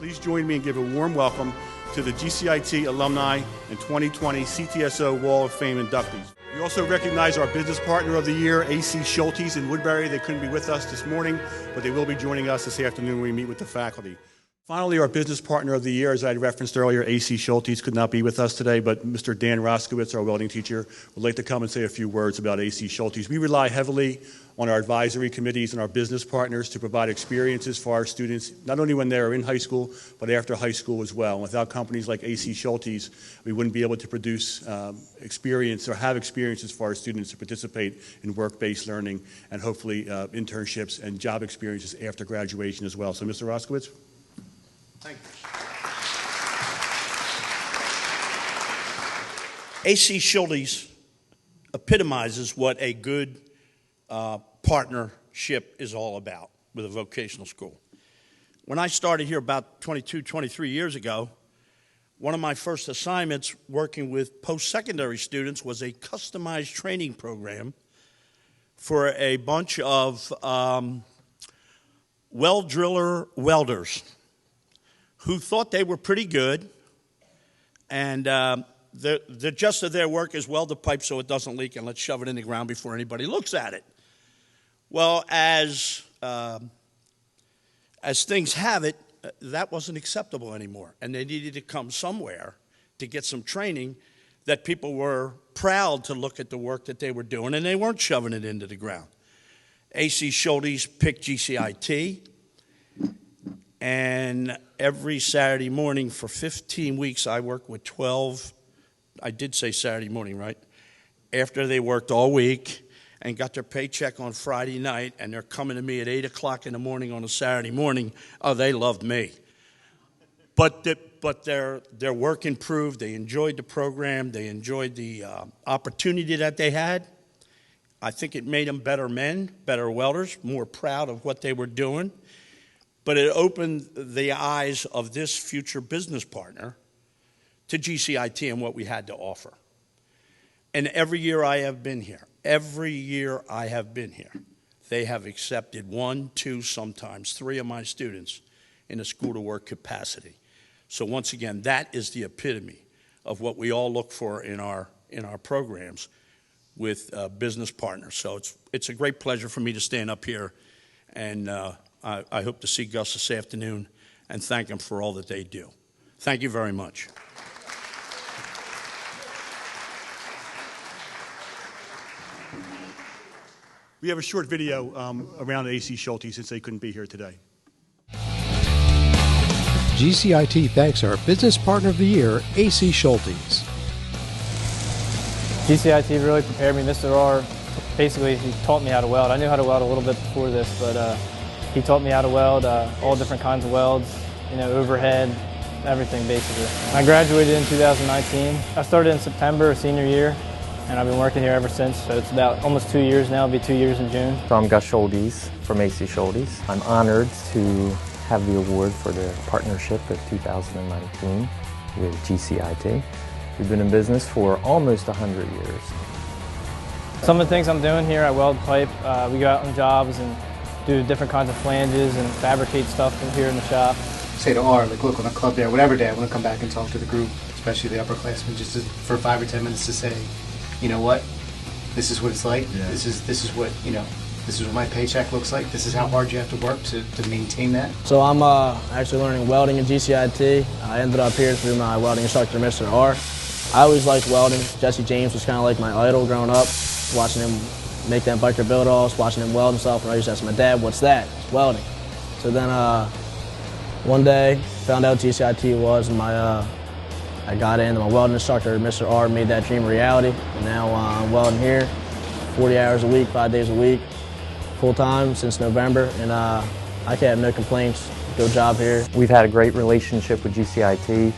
Please join me and give a warm welcome to the GCIT alumni and 2020 CTSO Wall of Fame inductees. We also recognize our business partner of the year, AC Schultes in Woodbury. They couldn't be with us this morning, but they will be joining us this afternoon when we meet with the faculty. Finally, our business partner of the year, as I referenced earlier, AC Schultes could not be with us today, but Mr. Dan Roskowitz, our welding teacher, would like to come and say a few words about AC Schultes. We rely heavily on our advisory committees and our business partners to provide experiences for our students, not only when they're in high school, but after high school as well. And without companies like AC Schultes, we wouldn't be able to produce experience or have experiences for our students to participate in work-based learning and hopefully internships and job experiences after graduation as well. So, Mr. Roskowitz. Thank you. AC Schultes epitomizes what a good partnership is all about with a vocational school. When I started here about 22, 23 years ago, one of my first assignments working with post-secondary students was a customized training program for a bunch of well driller welders who thought they were pretty good, and the gist of their work is weld the pipe so it doesn't leak and let's shove it in the ground before anybody looks at it. Well, as things have it, that wasn't acceptable anymore, and they needed to come somewhere to get some training that people were proud to look at the work that they were doing, and they weren't shoving it into the ground. AC Schultes picked GCIT, and every Saturday morning for 15 weeks, I worked with 12, I did say Saturday morning, right? After they worked all week and got their paycheck on Friday night, and they're coming to me at 8 o'clock in the morning on a Saturday morning, oh, they loved me. But their work improved. They enjoyed the program. They enjoyed the opportunity that they had. I think it made them better men, better welders, more proud of what they were doing. But it opened the eyes of this future business partner to GCIT and what we had to offer. And every year I have been here, they have accepted 1, 2, sometimes 3 of my students in a school-to-work capacity. So once again, that is the epitome of what we all look for in our programs with business partners. So it's a great pleasure for me to stand up here, and I hope to see Gus this afternoon and thank him for all that they do. Thank you very much. We have a short video around AC Schultes since they couldn't be here today. GCIT thanks our business partner of the year, AC Schultes. GCIT really prepared me. Mr. R, basically, he taught me how to weld. I knew how to weld a little bit before this, but he taught me how to weld all different kinds of welds, you know, overhead, everything basically. I graduated in 2019. I started in September, senior year, and I've been working here ever since. So it's about almost 2 years now. It'll be 2 years in June. So I'm Gus Schultes from AC Schultes. I'm honored to have the award for the partnership of 2019 with GCIT. We've been in business for almost 100 years. Some of the things I'm doing here, I weld pipe. We go out on jobs and do different kinds of flanges and fabricate stuff in here in the shop. Say to R, like, look, on a club day or whatever day, I want to come back and talk to the group, especially the upperclassmen, just for 5 or 10 minutes to say, you know what, this is what it's like. Yeah. This is what, you know, this is what my paycheck looks like. This is how hard you have to work to maintain that. So I'm actually learning welding at GCIT. I ended up here through my welding instructor, Mr. R. I always liked welding. Jesse James was kind of like my idol growing up, watching him make them biker build-offs, watching him weld himself, and I used to ask my dad, what's that? It's welding. So then one day, found out GCIT was, and I got in, and my welding instructor, Mr. R, made that dream a reality. And now I'm welding here 40 hours a week, 5 days a week, full-time since November, and I can't have no complaints. Good job here. We've had a great relationship with GCIT,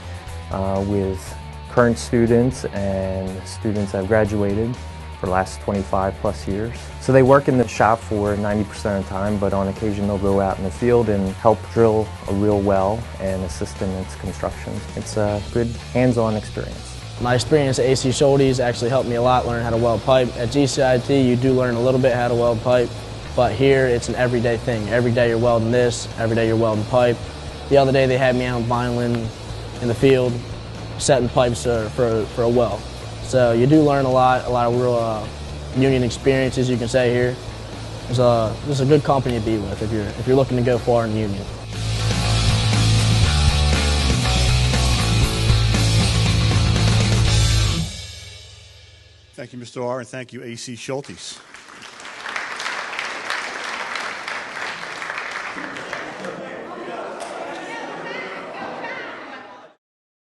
with current students and students that have graduated for the last 25 plus years. So they work in the shop for 90% of the time, but on occasion they'll go out in the field and help drill a real well and assist in its construction. It's a good hands-on experience. My experience at AC Schultes actually helped me a lot learn how to weld pipe. At GCIT you do learn a little bit how to weld pipe, but here it's an everyday thing. Every day you're welding this, every day you're welding pipe. The other day they had me out vinyling in the field, setting pipes for a well. So you do learn a lot of real union experiences, you can say here. It's a good company to be with if you're looking to go far in the union. Thank you, Mr. R., and thank you, A.C. Schultes.